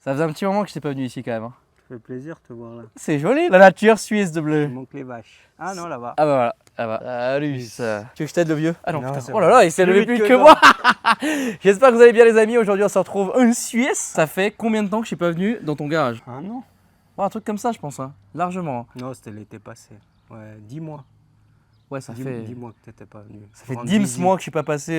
Ça faisait un petit moment que je n'étais pas venu ici quand même. Hein. Ça fait plaisir de te voir là. C'est joli, la nature suisse de bleu. Il manque les vaches. Ah non, là-bas. Ah bah voilà, ah bah. Salut. Tu veux que je t'aide le vieux? Ah non, Non, putain. c'est Oh là bon. là, il s'est levé plus vite que non. moi. J'espère que vous allez bien les amis. Aujourd'hui on se retrouve en Suisse. Ça fait combien de temps que je suis pas venu dans ton garage? Ah non. Oh, un truc comme ça je pense, hein. Largement. Non, c'était l'été passé. Ouais, 10 mois. Ouais, ça 10, fait... 10 mois que t'étais pas venu. Ça fait Rendre 10 visite. mois que je suis pas passé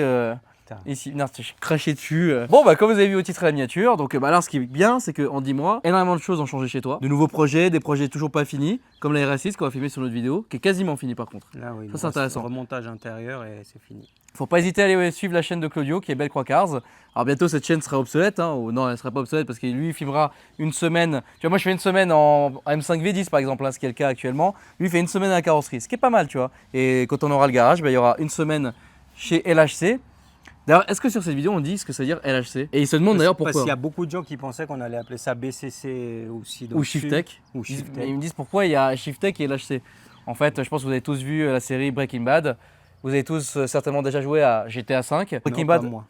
Putain. ici. Non, je suis craché dessus. Bon, bah, comme vous avez vu au titre et la miniature, donc bah, là, ce qui est bien, c'est qu'en 10 mois, énormément de choses ont changé chez toi. De nouveaux projets, des projets toujours pas finis, comme la RS6 qu'on va filmer sur notre vidéo, qui est quasiment fini par contre. Là, oui. Ça, c'est intéressant. Remontage intérieur et c'est fini. Faut pas hésiter à aller suivre la chaîne de Claudio qui est Belle Croix Cars. Alors bientôt cette chaîne sera obsolète, hein, ou non elle sera pas obsolète parce que lui il filmera une semaine. Tu vois moi je fais une semaine en M5 V10 par exemple, hein, ce qui est le cas actuellement. Lui il fait une semaine à la carrosserie, ce qui est pas mal tu vois. Et quand on aura le garage, bah, il y aura une semaine chez LHC. D'ailleurs est-ce que sur cette vidéo on dit ce que ça veut dire LHC? Et il se demande d'ailleurs pourquoi. Parce qu'il y a beaucoup de gens qui pensaient qu'on allait appeler ça BCC aussi. Ou Shifttech. Ou Shifttech. Ils me disent pourquoi il y a Shifttech et LHC. En fait je pense que vous avez tous vu la série Breaking Bad. Vous avez tous certainement déjà joué à GTA 5. Breaking Non, Bad. pas moi.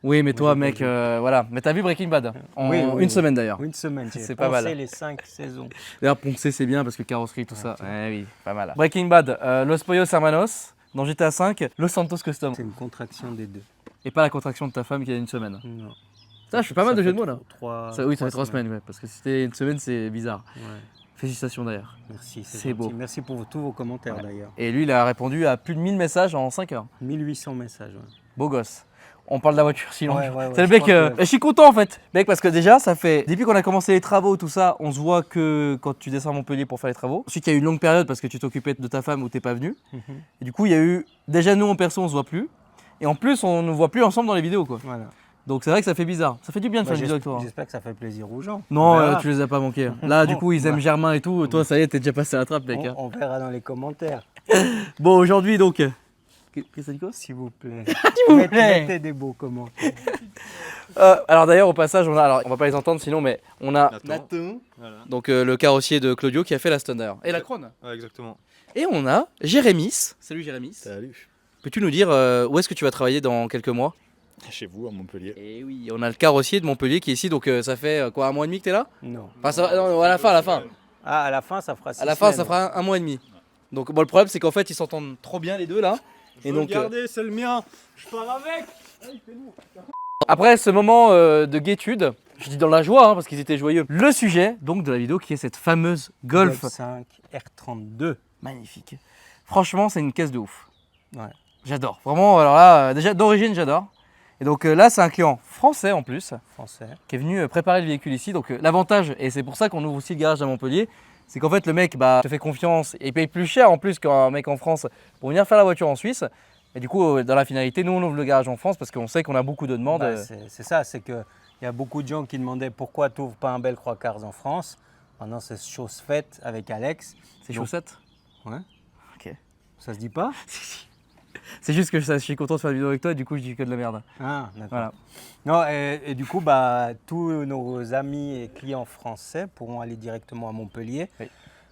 Oui, mais toi, j'ai pas mec, joué. voilà. Mais t'as vu Breaking Bad en Oui, une semaine d'ailleurs. Une semaine, C'est j'ai pas pensé mal. les 5 saisons. D'ailleurs, poncé, c'est bien parce que carrosserie, tout ça. tiens. Ouais, oui, pas mal. Breaking Bad, Los Pollos Hermanos, dans GTA 5, Los Santos Custom. C'est une contraction des deux. Et pas la contraction de ta femme qui a une semaine. Non. Ça, je fais pas mal de jeux de mots là. Oui, ça fait 3 semaines. semaines, ouais, parce que si c'était une semaine, c'est bizarre. Ouais. Félicitations d'ailleurs. Merci, C'est beau. gentil. Merci pour tous vos commentaires d'ailleurs. Et lui, il a répondu à plus de 1000 messages en 5 heures. 1800 messages. Ouais. Beau gosse. On parle de la voiture sinon. Ouais, ouais, c'est le je mec. crois que- Je suis content en fait, mec, parce que déjà, ça fait. Depuis qu'on a commencé les travaux, tout ça, on se voit que quand tu descends à Montpellier pour faire les travaux. Ensuite, il y a eu une longue période parce que tu t'occupais de ta femme ou t'es pas venu. Et du coup, il y a eu. Déjà, nous en perso, on se voit plus. Et en plus, on ne voit plus ensemble dans les vidéos quoi. Voilà. Donc c'est vrai que ça fait bizarre. Ça fait du bien de faire une vidéo avec toi. Hein. J'espère que ça fait plaisir aux gens. Non, On verra. tu les as pas manqués. Là, du coup, ils aiment Ouais. Germain et tout. Toi, ça y est, t'es déjà passé à la trappe, mec. hein. On verra dans les commentaires. Bon, aujourd'hui, donc. Qu'est-ce que ça dit quoi? S'il vous plaît. S'il vous plaît. Mettez des beaux commentaires. Alors d'ailleurs, au passage, alors on va pas les entendre sinon, mais on a Nathan. Voilà. donc le carrossier de Claudio qui a fait la Stunner et la Krone. Ouais, exactement. Et on a Jérémis. Salut Jérémis. Salut. Peux-tu nous dire où est-ce que tu vas travailler dans quelques mois? Chez vous, à Montpellier. Et oui, on a le carrossier de Montpellier qui est ici, donc ça fait quoi, un mois et demi que t'es là? Non. Enfin, ça va, non, à la fin, à la fin. Ah, à la fin, ça fera 6 À la fin, ça fera un mois et demi. Donc bon, le problème, c'est qu'en fait, ils s'entendent trop bien les deux là. Et donc, regardez, c'est le mien. Je pars avec. après ce moment de gaietude, je dis dans la joie, hein, parce qu'ils étaient joyeux, le sujet donc de la vidéo qui est cette fameuse Golf 5 R32. magnifique. Franchement, c'est une caisse de ouf. Ouais. J'adore. Vraiment, alors là, déjà d'origine, j'adore. Et donc là, c'est un client français en plus, Français. qui est venu préparer le véhicule ici. Donc l'avantage, et c'est pour ça qu'on ouvre aussi le garage à Montpellier, c'est qu'en fait, le mec te fait confiance et il paye plus cher en plus qu'un mec en France pour venir faire la voiture en Suisse. Et du coup, dans la finalité, nous, on ouvre le garage en France parce qu'on sait qu'on a beaucoup de demandes. Bah, c'est ça, c'est qu'il y a beaucoup de gens qui demandaient pourquoi tu n'ouvres pas un Belle Croix Cars en France. Maintenant, c'est chose faite avec Alex. C'est Donc- chaussettes. Ouais. Ok. Ça se dit pas? C'est juste que je suis content de faire la vidéo avec toi et du coup, je dis que de la merde. Ah, d'accord. Voilà. Non, et du coup, bah, tous nos amis et clients français pourront aller directement à Montpellier Oui.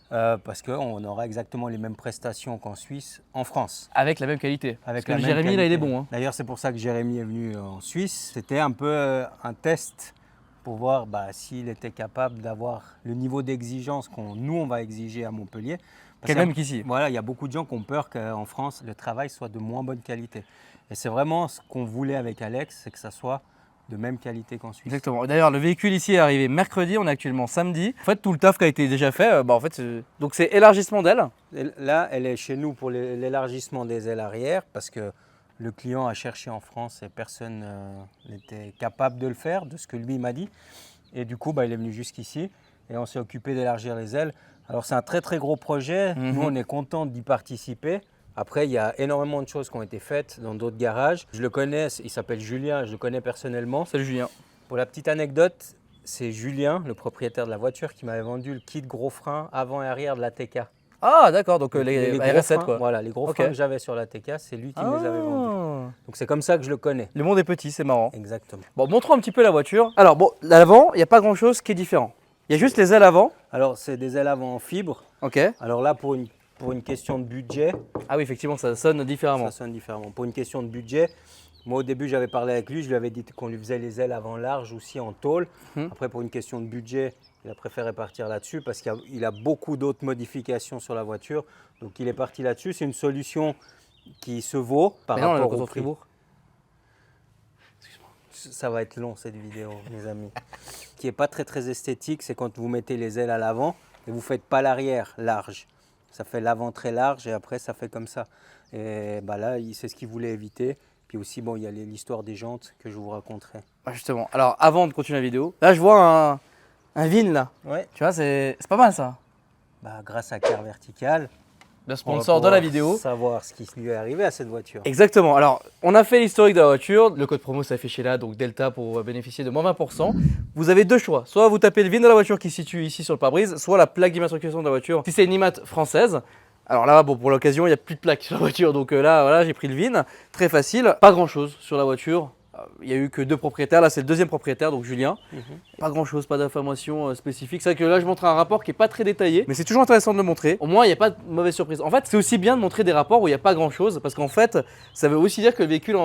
parce qu'on aura exactement les mêmes prestations qu'en Suisse, en France. Avec la même qualité. Avec Parce la que même Jérémy, là, il est qualité. bon. Hein. D'ailleurs, c'est pour ça que Jérémy est venu en Suisse. C'était un peu un test pour voir s'il était capable d'avoir le niveau d'exigence nous, on va exiger à Montpellier. Parce Quel qu'il y a- même qu'ici. Voilà, il y a beaucoup de gens qui ont peur qu'en France, le travail soit de moins bonne qualité. Et c'est vraiment ce qu'on voulait avec Alex, c'est que ça soit de même qualité qu'en Suisse. Exactement. D'ailleurs, le véhicule ici est arrivé mercredi, on est actuellement samedi. En fait, tout le taf qui a été déjà fait, en fait, donc c'est élargissement d'aile. Et là, elle est chez nous pour l'élargissement des ailes arrière parce que le client a cherché en France et personne n'était capable de le faire, de ce que lui m'a dit. Et du coup, il est venu jusqu'ici et on s'est occupé d'élargir les ailes. Alors, c'est un très très gros projet. Nous, on est content d'y participer. Après, il y a énormément de choses qui ont été faites dans d'autres garages. Je le connais, il s'appelle Julien, je le connais personnellement. Salut Julien. Pour la petite anecdote, c'est Julien, le propriétaire de la voiture, qui m'avait vendu le kit gros frein avant et arrière de la TK. Ah, d'accord, donc les gros RS7 freins, quoi. Voilà, les gros Ok. freins que j'avais sur la TK, c'est lui qui me les avait vendus. Ah. Donc c'est comme ça que je le connais. Le monde est petit, c'est marrant. Exactement. Bon, montrons un petit peu la voiture. Alors, bon, l'avant, il n'y a pas grand chose qui est différent. Il y a juste les ailes avant. Alors c'est des ailes avant en fibre. Ok. Alors là, pour une question de budget, Ah oui, effectivement, ça sonne différemment. ça sonne différemment. Pour une question de budget, Moi, au début, j'avais parlé avec lui, je lui avais dit qu'on lui faisait les ailes avant large aussi en tôle. Après, pour une question de budget, il a préféré partir là-dessus parce qu'il a beaucoup d'autres modifications sur la voiture. Donc, il est parti là-dessus. C'est une solution qui se vaut par Mais non, on est rapport au au prix. Fribourg. Ça va être long cette vidéo, mes amis. Ce qui n'est pas très très esthétique, c'est quand vous mettez les ailes à l'avant et vous ne faites pas l'arrière large. Ça fait l'avant très large et après ça fait comme ça. Et bah là, c'est ce qu'il voulait éviter. Puis aussi, bon, il y a l'histoire des jantes que je vous raconterai. Ah, justement. Alors, avant de continuer la vidéo, là, je vois un Vin, là. Ouais. Tu vois, c'est pas mal, ça. Bah, grâce à Car Vertical, Le on va sponsor de la pouvoir vidéo. savoir ce qui lui est arrivé à cette voiture. Exactement. Alors, on a fait l'historique de la voiture. Le code promo s'affiche là, donc Delta pour bénéficier de moins 20%. Vous avez deux choix. Soit vous tapez le VIN de la voiture qui se situe ici sur le pare-brise, soit la plaque d'immatriculation de la voiture si c'est une IMAT française. Alors là, bon, pour l'occasion, il n'y a plus de plaque sur la voiture. Donc là, voilà, j'ai pris le VIN. Très facile. Pas grand-chose sur la voiture. Il n'y a eu que deux propriétaires. Là, c'est le deuxième propriétaire, donc Julien. Pas grand-chose, pas d'informations spécifiques. C'est vrai que là, je montre un rapport qui n'est pas très détaillé, mais c'est toujours intéressant de le montrer. Au moins, il n'y a pas de mauvaise surprise. En fait, c'est aussi bien de montrer des rapports où il n'y a pas grand-chose, parce qu'en fait, ça veut aussi dire que le véhicule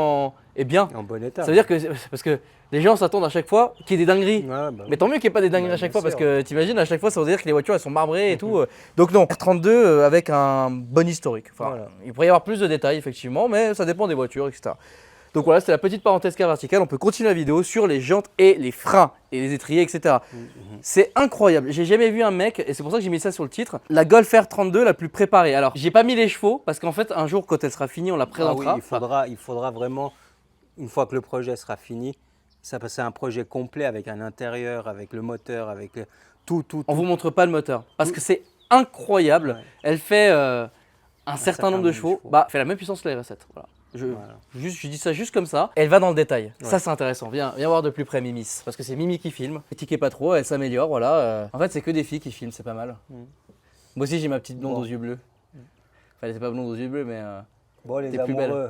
est bien. En bon état. Ça veut dire que, parce que les gens s'attendent à chaque fois qu'il y ait des dingueries. Ouais, bah, Mais tant mieux qu'il n'y ait pas des dingueries Bah, à chaque bien fois, parce sûr. que t'imagines, à chaque fois, ça veut dire que les voitures, elles sont marbrées et tout. Donc non, R32 avec un bon historique. Enfin, Voilà. il pourrait y avoir plus de détails, effectivement, mais ça dépend des voitures, etc. Donc voilà, c'était la petite parenthèse Car Vertical. On peut continuer la vidéo sur les jantes et les freins et les étriers, etc. C'est incroyable. J'ai jamais vu un mec, et c'est pour ça que j'ai mis ça sur le titre, la Golf R32 la plus préparée. Alors, j'ai pas mis les chevaux, parce qu'en fait, un jour, quand elle sera finie, on la Ah oui, présentera. il faudra vraiment, une fois que le projet sera fini, ça c'est un projet complet avec un intérieur, avec le moteur, avec tout. On vous montre pas le moteur, parce que c'est incroyable. Ouais. Elle fait un certain nombre de chevaux. Bah, elle fait la même puissance que la R7. Voilà. Voilà. Je dis ça juste comme ça. Elle va dans le détail. Ouais. Ça, c'est intéressant. Viens voir de plus près Mimis. Parce que c'est Mimi qui filme. Critiquez pas trop, elle s'améliore. Voilà. En fait, c'est que des filles qui filment, c'est pas mal. Moi aussi, j'ai ma petite blonde Bon. aux yeux bleus. Enfin, elle était pas blonde aux yeux bleus, mais. Bon, les T'es plus belle. amoureux,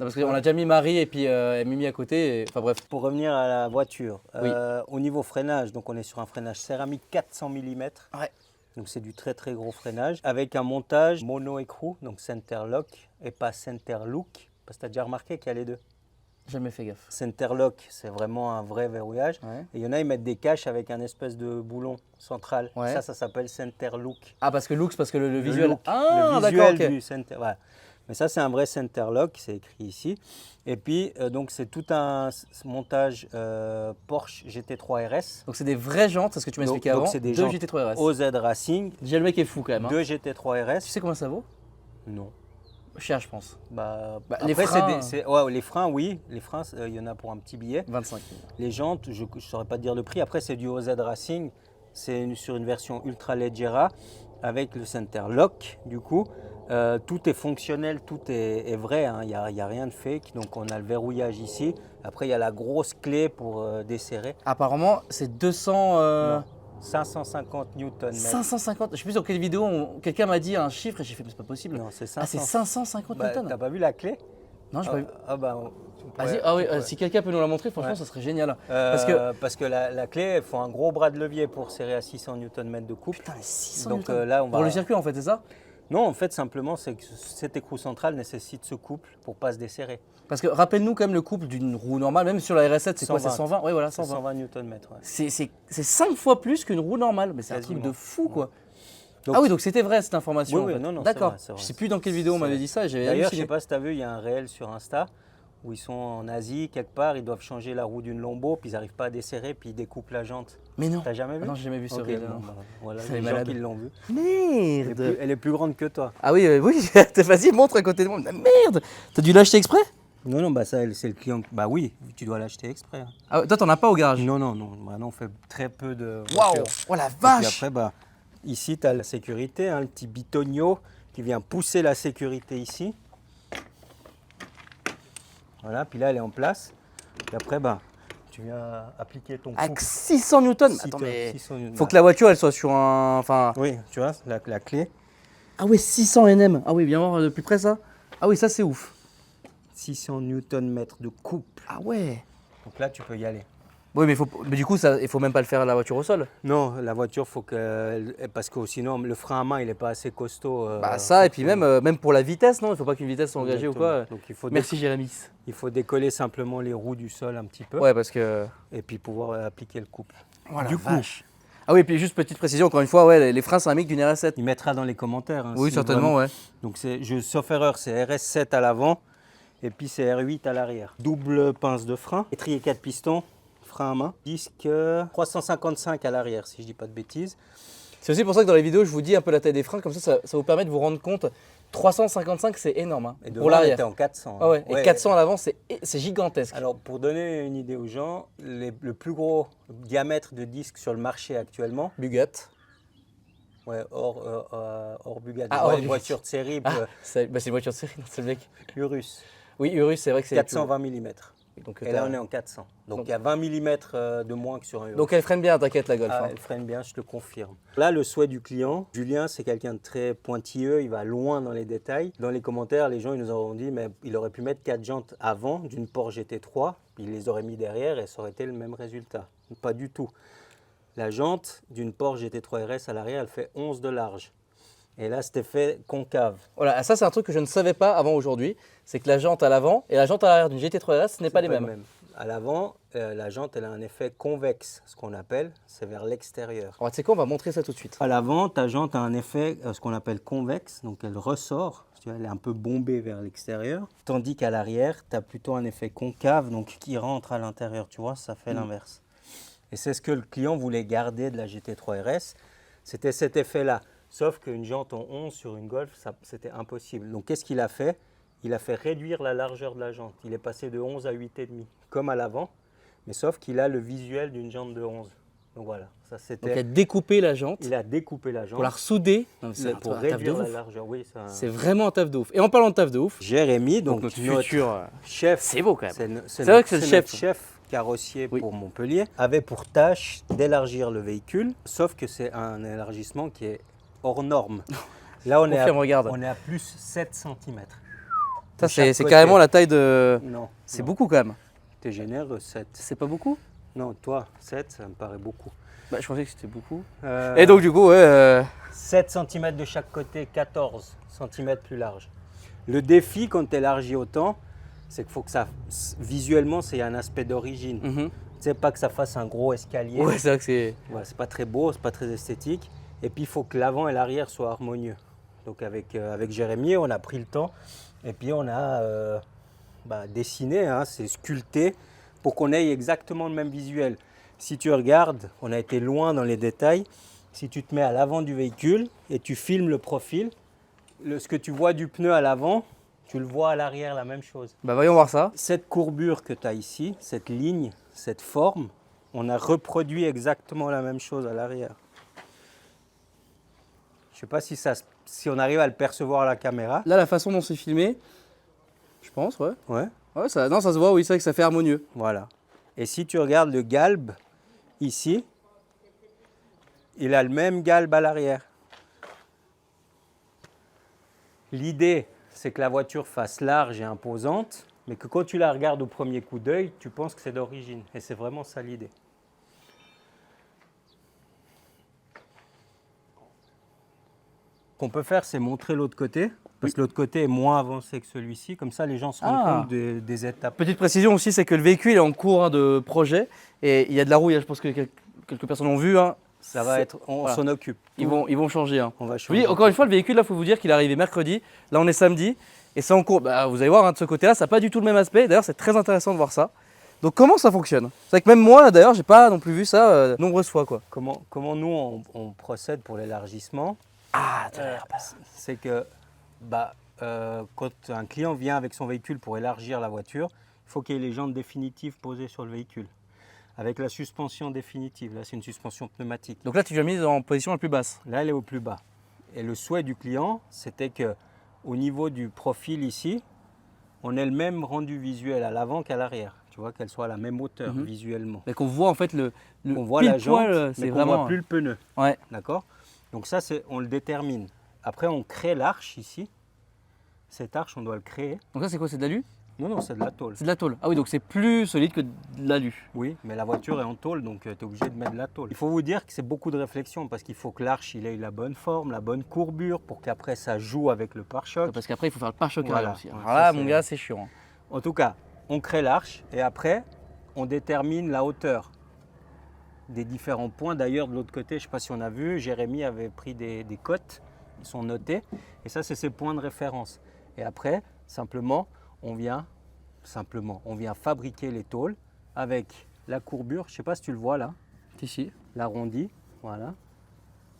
Non, parce qu'on a déjà mis Marie et puis Mimi à côté. Enfin, bref. pour revenir à la voiture, Oui. au niveau freinage, donc on est sur un freinage céramique 400 mm. Ouais. Donc c'est du très très gros freinage avec un montage mono-écrou, donc center lock et pas center look. Parce que tu as déjà remarqué qu'il y a les deux. Jamais fait gaffe. Center lock, c'est vraiment un vrai verrouillage. Ouais. Et il y en a, ils mettent des caches avec un espèce de boulon central. Ouais. Ça s'appelle center look. Ah, parce que looks, parce que le Le visuel. look, Ah, le d'accord, visuel ok. du center. Voilà. Mais ça, c'est un vrai center lock, c'est écrit ici. Et puis, donc, c'est tout un montage Porsche GT3 RS. Donc, c'est des vraies jantes, c'est ce que tu m'as expliqué Donc, avant. c'est des Deux jantes GT3 RS. OZ Racing, Déjà, le mec est fou quand même. Hein. 2 GT3 RS. Tu sais combien ça vaut? Non. Cher, je pense. Bah, les après, freins, ouais, les freins, oui. Les freins, il y en a pour un petit billet. 25 000. Les jantes, je ne saurais pas te dire le prix. Après, c'est du OZ Racing. C'est sur une version Ultra Leggera avec le center lock, du coup. Tout est fonctionnel, tout est vrai. Hein. Il n'y a rien de fake. Donc, on a le verrouillage ici. Après, il y a la grosse clé pour desserrer. Apparemment, c'est 200. Non. 550 Nm. 550. Je sais plus dans quelle vidéo quelqu'un m'a dit un chiffre et j'ai fait, mais c'est pas possible. Non, c'est 500. Ah, c'est 550 Bah, newtons. t'as pas vu la clé? Non, j'ai pas vu. Ah bah, Vas-y, ah oui, si quelqu'un peut nous la montrer, franchement, Ouais. ça serait génial. parce que la clé, il faut un gros bras de levier pour serrer à 600 Nm de couple. Putain, mais 600 Donc newtons. là, on va. Pour le circuit, en fait, c'est ça? Non, en fait, simplement, c'est que cet écrou central nécessite ce couple pour pas se desserrer. Parce que rappelle-nous quand même le couple d'une roue normale, même sur la RS7, c'est quoi? C'est 120. 120? Oui, voilà, C'est 120. 120 Nm. Ouais. C'est 5 fois plus qu'une roue normale. Mais c'est un truc Quasiment. de fou, quoi. Donc, Ah oui, donc c'était vrai cette information. Oui, en oui, fait. non, non, D'accord. c'est vrai, Je c'est sais vrai. plus dans quelle vidéo on C'est m'avait vrai. dit ça. J'avais D'ailleurs, je halluciné. sais pas si tu as vu, il y a un réel sur Insta où ils sont en Asie, quelque part, ils doivent changer la roue d'une Lambo, puis ils n'arrivent pas à desserrer, puis ils découpent la jante. Mais non. T'as jamais vu? Ah non, j'ai jamais vu ce Ok, réel. bon, bah, voilà, C'est les gens malade. qui l'ont vu. Merde. Elle est plus grande que toi. Ah oui, oui, vas-y, montre à côté de moi. Ah, merde. T'as dû l'acheter exprès? Non, non, bah ça, c'est le client. Bah oui, tu dois l'acheter exprès. Hein. Ah, toi, t'en as pas au garage? Non, non, non. Maintenant, on fait très peu de. Waouh. voitures. Oh la Et puis vache. après, bah, ici, tu as la sécurité, hein, le petit bitonio qui vient pousser la sécurité ici. Voilà, puis là, elle est en place. Puis après, bah, tu viens appliquer ton Avec couple. 600 newtons. Si Attends, t'as- mais 600 Newton. faut que la voiture elle soit sur un. Enfin. Oui, tu vois, la clé. Ah ouais, 600 Nm. Ah oui, viens voir de plus près ça. Ah oui, ça c'est ouf. 600 Nm de couple. Ah ouais. Donc là, tu peux y aller. Oui, mais du coup, il faut même pas le faire à la voiture au sol. Non, la voiture, faut que. Parce que sinon, le frein à main, il n'est pas assez costaud. Bah ça, et puis faut- même pour la vitesse, non? Il faut pas qu'une vitesse soit engagée ou Exactement. quoi. Donc Merci Jérémy. il faut décoller simplement les roues du sol un petit peu Ouais, parce que. et puis pouvoir appliquer le couple. Voilà, du coup, Ah oui, et puis juste petite précision, encore une fois, ouais, les freins, c'est un mix d'une RS7. il mettra dans les commentaires. hein, Oui, si certainement, vraiment- ouais. Donc, sauf erreur, c'est RS7 à l'avant et puis c'est R8 à l'arrière. Double pince de frein, étrier 4 pistons, frein à main, disque 355 à l'arrière, si je dis pas de bêtises. C'est aussi pour ça que dans les vidéos, je vous dis un peu la taille des freins, comme ça vous permet de vous rendre compte. 355, c'est énorme hein, Et pour devant, on l'arrière. était en 400. Ah ouais. Ouais. Et 400 à l'avant, c'est gigantesque. Alors, pour donner une idée aux gens, le plus gros diamètre de disque sur le marché actuellement, Bugatti. ouais, hors Bugatti, Ah, hors une Bugatti. voiture de série, C'est une voiture de série, non, c'est le mec. Urus, Oui, Urus, c'est vrai que c'est. 420 mm. Donc, Et là, on est en 400. Donc, il y a 20 mm de moins que sur un Urus. donc elle freine bien, t'inquiète, la Golf. Ah, hein. elle freine bien, je te confirme. Là, le souhait du client, Julien, c'est quelqu'un de très pointilleux, il va loin dans les détails. Dans les commentaires, les gens ils nous ont dit, mais il aurait pu mettre 4 jantes avant d'une Porsche GT3, il les aurait mis derrière et ça aurait été le même résultat. Pas du tout. La jante d'une Porsche GT3 RS à l'arrière, elle fait 11 de large. Et là, c'était fait concave. Voilà, ça c'est un truc que je ne savais pas avant aujourd'hui, c'est que la jante à l'avant et la jante à l'arrière d'une GT3 RS, ce n'est pas les le mêmes. même. À l'avant, la jante, elle a un effet convexe, ce qu'on appelle, c'est vers l'extérieur. Alors tu sais quoi, on va montrer ça tout de suite. À l'avant, ta jante a un effet, ce qu'on appelle convexe, donc elle ressort, tu vois, elle est un peu bombée vers l'extérieur. Tandis qu'à l'arrière, tu as plutôt un effet concave, donc qui rentre à l'intérieur, tu vois, ça fait l'inverse. Et c'est ce que le client voulait garder de la GT3 RS, c'était cet effet-là. Sauf qu'une jante en 11 sur une Golf, c'était impossible. Donc qu'est-ce qu'il a fait? Il a fait réduire la largeur de la jante. Il est passé de 11 à 8,5, comme à l'avant, mais sauf qu'il a le visuel d'une jante de 11. Donc voilà, ça Donc c'était... il a découpé la jante Il a découpé la jante pour la ressouder. Non, mais c'est pour un taf de réduire la ouf. largeur. Oui, C'est vraiment un taf de ouf. Et en parlant de taf de ouf, Jérémy, donc notre notre futur. chef, C'est beau quand même. c'est vrai que c'est le notre chef. chef carrossier Oui. pour Montpellier, avait pour tâche d'élargir le véhicule, sauf que c'est un élargissement qui est hors norme. Là, on Confirme, regarde. on est à plus 7 cm. Ça c'est carrément la taille de. Non, C'est beaucoup quand même. T'es généreux, 7. C'est pas beaucoup? Non, toi, 7, ça me paraît beaucoup. Bah, je pensais que c'était beaucoup. Euh, Et donc du coup, ouais. 7 cm de chaque côté, 14 cm plus large. Le défi quand tu élargis autant, c'est qu'il faut que ça, visuellement, c'est un aspect d'origine. Mhm. Tu sais, pas que ça fasse un gros escalier. Ouais, c'est vrai que c'est. Ouais, c'est pas très beau, c'est pas très esthétique. Et puis, il faut que l'avant et l'arrière soient harmonieux. Donc, avec Jérémy, on a pris le temps. Et puis, on a dessiné, hein, c'est sculpté pour qu'on ait exactement le même visuel. Si tu regardes, on a été loin dans les détails. Si tu te mets à l'avant du véhicule et tu filmes le profil, ce que tu vois du pneu à l'avant, tu le vois à l'arrière, la même chose. Bah voyons voir ça. Cette courbure que tu as ici, cette ligne, cette forme, on a reproduit exactement la même chose à l'arrière. Je ne sais pas si on arrive à le percevoir à la caméra. Là, la façon dont c'est filmé, je pense, ouais. Ouais, Ouais, ça se voit, oui, c'est vrai que ça fait harmonieux. voilà. Et si tu regardes le galbe ici, il a le même galbe à l'arrière. L'idée, c'est que la voiture fasse large et imposante, mais que quand tu la regardes au premier coup d'œil, tu penses que c'est d'origine. Et c'est vraiment ça l'idée. Ce qu'on peut faire, c'est montrer l'autre côté, parce que l'autre côté est moins avancé que celui-ci. Comme ça, les gens se rendent compte des étapes. Petite précision aussi, c'est que le véhicule est en cours de projet et il y a de la rouille. Je pense que quelques personnes ont vu. Hein. Ça va être, on voilà. s'en occupe. Ils vont changer. Hein. On va Je vous dis, changer. encore une fois, le véhicule, là, il faut vous dire qu'il est arrivé mercredi. Là, on est samedi et c'est en cours. Bah, vous allez voir, hein, de ce côté-là, ça n'a pas du tout le même aspect. D'ailleurs, c'est très intéressant de voir ça. Donc, comment ça fonctionne? C'est vrai que même moi, d'ailleurs, j'ai pas non plus vu ça nombreuses fois, quoi. Comment nous, on procède pour l'élargissement? Ah, C'est que quand un client vient avec son véhicule pour élargir la voiture, il faut qu'il y ait les jantes définitives posées sur le véhicule. Avec la suspension définitive, là c'est une suspension pneumatique. Donc là, tu l'as mise en position la plus basse. Là elle est au plus bas. Et le souhait du client, c'était que au niveau du profil ici, on ait le même rendu visuel à l'avant qu'à l'arrière. Tu vois, qu'elle soit à la même hauteur visuellement. Mais qu'on voit en fait le On voit pile la jante, poil, c'est mais qu'on vraiment. voit plus le pneu. Ouais. D'accord? Donc ça, on le détermine. Après, on crée l'arche ici. Cette arche, on doit le créer. Donc ça, c'est quoi? C'est de l'alu? Non, c'est de la tôle. C'est de la tôle. Ah oui, donc c'est plus solide que de l'alu. Oui, mais la voiture est en tôle, donc tu es obligé de mettre de la tôle. Il faut vous dire que c'est beaucoup de réflexion parce qu'il faut que l'arche il ait la bonne forme, la bonne courbure pour qu'après ça joue avec le pare-choc. Parce qu'après, il faut faire le pare-choc Voilà. arrière aussi. Ouais, Alors ça, là, c'est- mon gars, c'est chiant. En tout cas, on crée l'arche et après, on détermine la hauteur des différents points. D'ailleurs, de l'autre côté, je ne sais pas si on a vu, Jérémy avait pris des cotes, ils sont notés. Et ça, c'est ses points de référence. Et après, on vient fabriquer les tôles avec la courbure. Je ne sais pas si tu le vois là, Ici. l'arrondi. Voilà.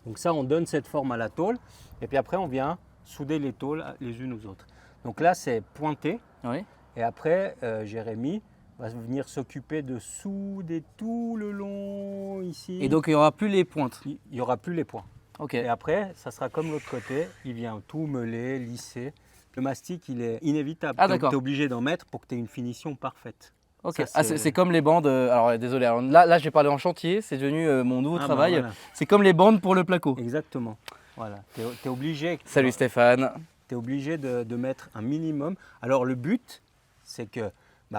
Donc ça, on donne cette forme à la tôle. Et puis après, on vient souder les tôles les unes aux autres. Donc là, c'est pointé. Oui. Et après, Jérémy va venir s'occuper de souder tout le long ici. Et donc, il n'y aura plus les pointes. il n'y aura plus les points. Ok. Et après, ça sera comme l'autre côté. Il vient tout meuler, lisser. Le mastic, il est inévitable. Ah, Tu d'accord. es obligé d'en mettre pour que tu aies une finition parfaite. Ok. Ça, Ah, c'est comme les bandes. Alors, désolé. Alors, là, j'ai parlé en chantier. C'est devenu mon nouveau Ah, travail. bah, voilà. C'est comme les bandes pour le placo. Exactement. Voilà. Tu es obligé. Salut Stéphane. Tu es obligé de mettre un minimum. Alors le but, c'est que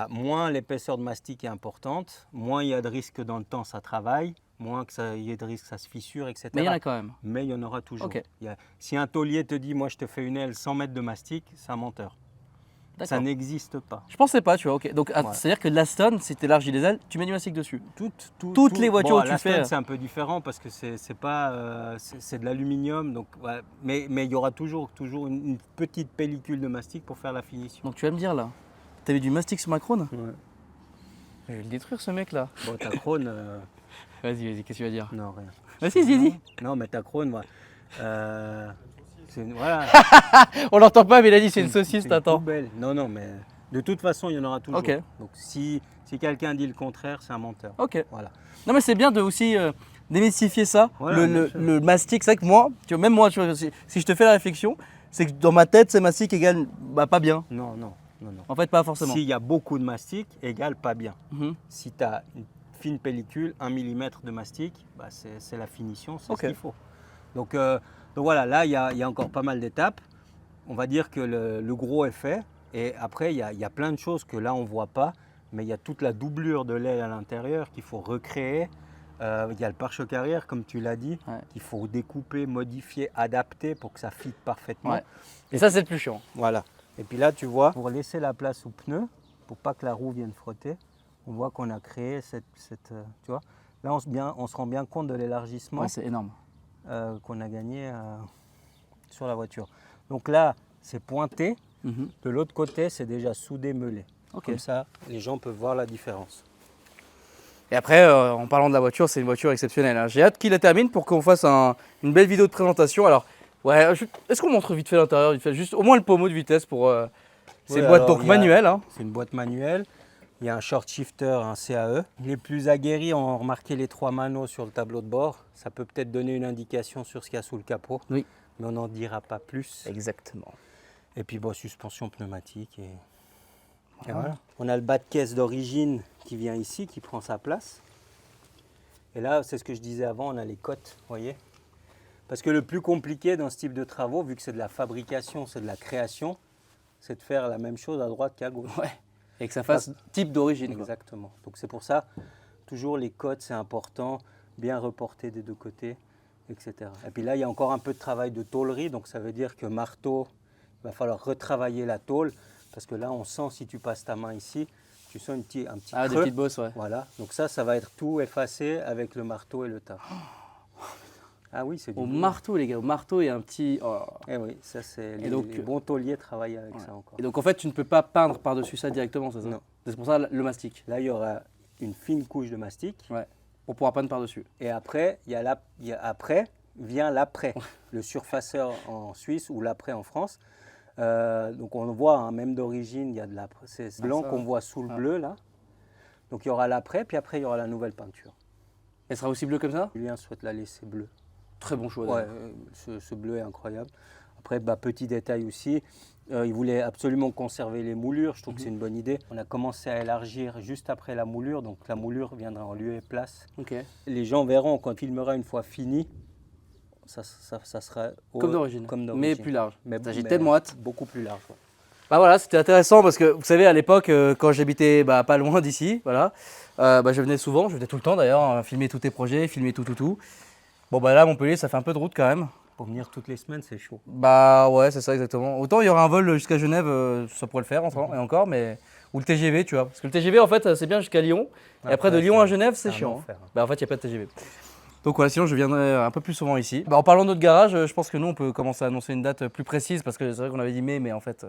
moins l'épaisseur de mastic est importante, moins il y a de risques dans le temps, ça travaille, moins que ça y ait de risques, ça se fissure, etc. Mais il y en a quand même. Mais il y en aura toujours. Ok. Si un taulier te dit, moi je te fais une aile 100 mètres de mastic, c'est un menteur. Ça D'accord. n'existe pas. Je pensais pas, tu vois. Ok. Donc, Voilà. c'est-à-dire que l'Aston, si tu élargis les ailes, tu mets du mastic dessus. Toutes les voitures où tu fais- c'est un peu différent parce que c'est pas c'est de l'aluminium, donc mais il y aura toujours une petite pellicule de mastic pour faire la finition. Donc, tu vas me dire là, t'as mis du mastic sur ma crône? Ouais. Je vais le détruire ce mec là. Bon, ta crône, Vas-y, qu'est-ce que tu vas dire? non, rien. Vas-y, dis. Non, mais ta crône, moi, voilà. On l'entend pas, mais il a dit c'est une saucisse, c'est t'attends. poubelle. Non, mais de toute façon, il y en aura toujours. Ok. Donc, si quelqu'un dit le contraire, c'est un menteur. Ok. Voilà. Non, mais c'est bien de aussi démystifier ça. Voilà, bien sûr. Le mastic, c'est vrai que moi, tu vois, même moi, tu vois, si je te fais la réflexion, c'est que dans ma tête, c'est mastic égale pas bien. Non. En fait, pas forcément. S'il y a beaucoup de mastic, égale pas bien. Mhm. Si tu as une fine pellicule, 1 mm de mastic, c'est la finition, c'est Ok. ce qu'il faut. Donc voilà, là, il y a encore pas mal d'étapes. On va dire que le gros est fait. Et après, il y a plein de choses que là, on ne voit pas. Mais il y a toute la doublure de l'aile à l'intérieur qu'il faut recréer. Il y a le pare-choc arrière, comme tu l'as dit, Ouais. qu'il faut découper, modifier, adapter pour que ça fitte parfaitement. Ouais. Et ça, c'est le plus chiant. Voilà. Et puis là, tu vois, pour laisser la place aux pneus, pour pas que la roue vienne frotter, on voit qu'on a créé cette tu vois. Là, on se rend bien compte de l'élargissement Ouais, c'est énorme. qu'on a gagné sur la voiture. Donc là, c'est pointé. Mhm. De l'autre côté, c'est déjà soudé, meulé. Ok. Comme ça, les gens peuvent voir la différence. Et après, en parlant de la voiture, c'est une voiture exceptionnelle, hein. J'ai hâte qu'il la termine pour qu'on fasse une belle vidéo de présentation. Alors, ouais, est-ce qu'on montre vite fait l'intérieur, vite fait, juste au moins le pommeau de vitesse pour ces Oui, boîtes alors, donc il y a- manuelles, hein. C'est une boîte manuelle. Il y a un short shifter, un CAE. Les plus aguerris ont remarqué les 3 manos sur le tableau de bord. Ça peut peut-être donner une indication sur ce qu'il y a sous le capot. Oui. Mais on n'en dira pas plus. Exactement. Et puis suspension pneumatique. Et voilà. On a le bas de caisse d'origine qui vient ici, qui prend sa place. Et là, c'est ce que je disais avant, on a les cotes, vous voyez. Parce que le plus compliqué dans ce type de travaux, vu que c'est de la fabrication, c'est de la création, c'est de faire la même chose à droite qu'à gauche. Ouais. Et que ça fasse type d'origine, quoi. Exactement. Donc c'est pour ça, toujours les cotes, c'est important, bien reporter des deux côtés, etc. Et puis là, il y a encore un peu de travail de tôlerie, donc ça veut dire que marteau, il va falloir retravailler la tôle, parce que là, on sent, si tu passes ta main ici, tu sens un petit Ah, des creux. petites bosses, ouais. Voilà, donc ça va être tout effacé avec le marteau et le tas. Ah oui, c'est du Au boulot. marteau, les gars, au marteau, il y a un petit. Oh. Eh oui, ça c'est Et donc, les bons tauliers travaillent avec Ouais. ça encore. Et donc, en fait, tu ne peux pas peindre par-dessus ça directement, c'est ça? Non. C'est pour ça le mastic. Là, il y aura une fine couche de mastic. Ouais. Pour pouvoir peindre par-dessus. Et après, après vient l'après, le surfaceur en Suisse ou l'après en France. Donc on voit, hein, même d'origine, il y a de l'après. C'est ce blanc ça. qu'on voit sous le Ah. bleu là. Donc il y aura l'après, puis après il y aura la nouvelle peinture. Elle sera aussi bleue comme ça? Julien souhaite la laisser bleue. Très bon choix. Ouais, d'ailleurs. ce bleu est incroyable. Après, petit détail aussi, il voulait absolument conserver les moulures. Je trouve que c'est une bonne idée. On a commencé à élargir juste après la moulure, donc la moulure viendra en lieu et place. Ok. Les gens verront quand il filmera une fois fini, ça sera Comme d'origine. comme Mais plus large. Mais Ça, j'ai tellement hâte. Beaucoup plus large. Ouais. Bah voilà, c'était intéressant parce que vous savez, à l'époque, quand j'habitais pas loin d'ici, voilà, je venais souvent, je venais tout le temps d'ailleurs, filmer tous tes projets, filmer tout. Bon bah là, Montpellier, ça fait un peu de route quand même. Pour venir toutes les semaines, c'est chaud. Bah ouais, c'est ça exactement. Autant il y aura un vol jusqu'à Genève, ça pourrait le faire et encore, mais ou le TGV, tu vois. Parce que le TGV, en fait, c'est bien jusqu'à Lyon. Et après de Lyon à Genève, c'est chiant. enfer. Bah en fait, il n'y a pas de TGV. Donc voilà, sinon je viendrai un peu plus souvent ici. Bah, en parlant de notre garage, je pense que nous, on peut commencer à annoncer une date plus précise parce que c'est vrai qu'on avait dit mai, mais en fait,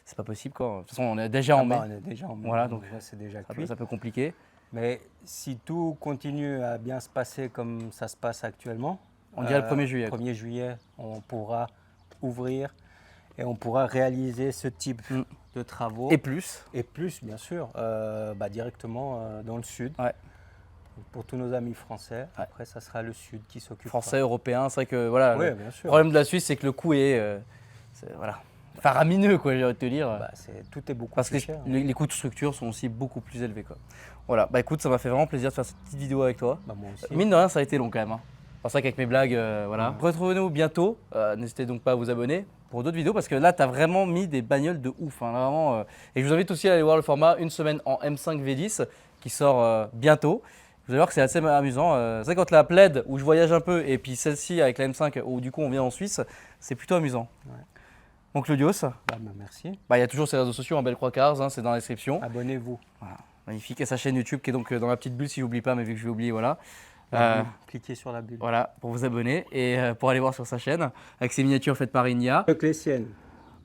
c'est pas possible quoi. De toute façon, on est déjà en mai. On est déjà en mai. Voilà, donc là, c'est déjà Ça cuit. peut compliquer. Mais si tout continue à bien se passer comme ça se passe actuellement, On dirait le 1er juillet. 1er juillet, on pourra ouvrir et on pourra réaliser ce type de travaux. Et plus. Et plus, bien sûr, directement dans le sud. Ouais. Pour tous nos amis français. Après, ça sera le sud qui s'occupe. Français, européen, c'est vrai que voilà. Oui, Le bien sûr. problème de la Suisse, c'est que le coût est, voilà, faramineux quoi, j'ai envie de te dire. Tout est beaucoup Parce que plus cher. les coûts de structure sont aussi beaucoup plus élevés quoi. Voilà, bah écoute, ça m'a fait vraiment plaisir de faire cette petite vidéo avec toi. Moi aussi. Mine de rien, ça a été long quand même. C'est pour ça qu'avec mes blagues, voilà. Retrouvez-nous bientôt. N'hésitez donc pas à vous abonner pour d'autres vidéos parce que là, tu as vraiment mis des bagnoles de ouf. Hein, vraiment, et je vous invite aussi à aller voir le format Une semaine en M5 V10 qui sort bientôt. Vous allez voir que c'est assez amusant. C'est vrai quand la plaid où je voyage un peu et puis celle-ci avec la M5 où du coup on vient en Suisse, c'est plutôt amusant. Ouais. Donc Claudios, Merci. il y a toujours ses réseaux sociaux, Belle Croix Cars, hein, c'est dans la description. Abonnez-vous. Voilà, magnifique. Et sa chaîne YouTube qui est donc dans la petite bulle si j'oublie pas, mais vu que je vais oublier, voilà. Cliquez sur la bulle. Voilà, pour vous abonner et pour aller voir sur sa chaîne avec ses miniatures faites par Inia. Que les siennes.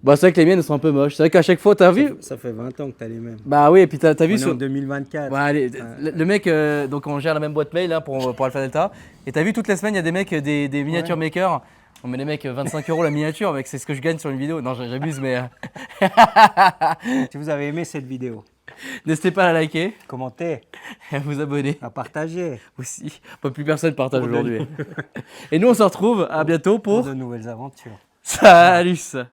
Bah, c'est vrai que les miennes sont un peu moches. C'est vrai qu'à chaque fois, t'as vu. Ça fait 20 ans que tu as les mêmes. Bah oui, et puis t'as vu On est sur. en 2024. Ouais, allez, le mec, donc on gère la même boîte mail hein, pour Alpha Delta. Et t'as vu toutes les semaines, il y a des mecs, des miniatures makers. On met les mecs 25 € la miniature, mec, c'est ce que je gagne sur une vidéo. Non, j'abuse, mais Si vous avez aimé cette vidéo, n'hésitez pas à la liker, commentez, et à vous abonner à partager aussi. Pas plus personne partage Pour de- aujourd'hui. Et nous, on se retrouve à bientôt pour pour. de nouvelles aventures. Salut!